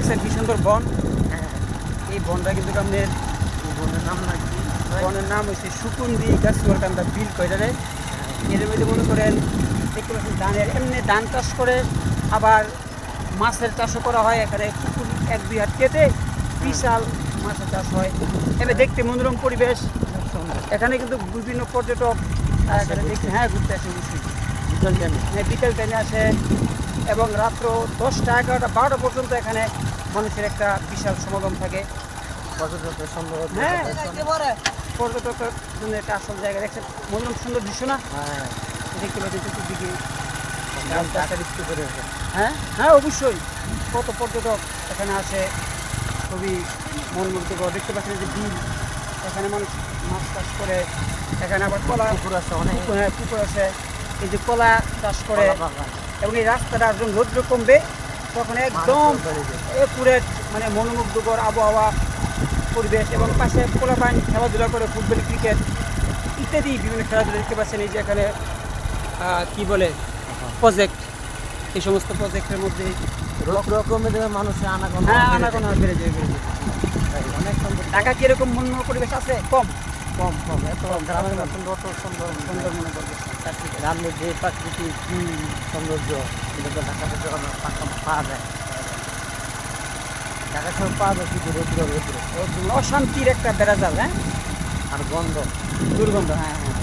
দেখছেন কি সুন্দর বন। হ্যাঁ, এই বনটা কিন্তু আপনার বনের নাম নাকি? বনের নাম হচ্ছে সুকুন্দি গাছুয়ারকান্দা বিল কয়টারে। এর মধ্যে মনে করেন দেখতে পাচ্ছেন ধানের এমনি ধান চাষ করে, আবার মাছের চাষও করা হয়। এখানে পুকুর 1-2 হাত কেটে বিশাল মাছের চাষ হয়। এখানে দেখতে মনোরম পরিবেশ। খুব সুন্দর। এখানে কিন্তু বিভিন্ন পর্যটক এখানে দেখতে ঘুরতে আসে অবশ্যই। বিকেল টাইমে। হ্যাঁ, বিকেল টাইমে আসে এবং রাত্র 10টা 11টা 12টা পর্যন্ত এখানে মানুষের একটা বিশাল সমাগম থাকে। পর্যটকের সুন্দর। হ্যাঁ, পর্যটকের জন্য একটা আসল জায়গা। দেখছেন মনোরম সুন্দর দৃশ্য না? হ্যাঁ, দেখতে পাচ্ছেন চতুর্দিকে। টাকা বিক্রি করে আছে। হ্যাঁ হ্যাঁ, অবশ্যই কত পর্যটক এখানে আসে, খুবই মনমুগ্ধকর। দেখতে পাচ্ছেন যে বিল, এখানে মানুষ মাছ চাষ করে। এখানে আবার কলা পুকুর আছে অনেক। হ্যাঁ, পুকুর আছে। এই যে কলা চাষ করে। কলা বাগান। এবং এই রাস্তাটা যখন রৌদ্র কমবে তখন একদম মানুষ বেড়ে যায়। একুরেট মানে মনোমুগ্ধকর আবহাওয়া পরিবেশ, এবং পাশে পোলাপাইন খেলাধুলা করে, ফুটবল, ক্রিকেট ইত্যাদি বিভিন্ন খেলাধুলা দেখতে পাচ্ছেন। এই যে এখানে কি বলে প্রজেক্ট, এই সমস্ত প্রজেক্টের মধ্যে রকমের মানুষের আনাগোনা। হ্যাঁ আনাগোনা বেড়ে যায়, বেড়ে যায়। অনেক সুন্দর। ঢাকা কিরকম মনোরম পরিবেশ আছে? কম কম কম, এত গ্রামের মতন অত সুন্দর সুন্দর মনে করবে। গ্রামের যে প্রাকৃতিক সৌন্দর্য, এটা তো ঢাকাতে যখন পাওয়া যায়। ঢাকা শহর পাওয়া যায় শুধু রৌদ্র রৌদ্র অশান্তির একটা বেড়াজাল। হ্যাঁ, আর গন্ধ। দুর্গন্ধ। হ্যাঁ হ্যাঁ,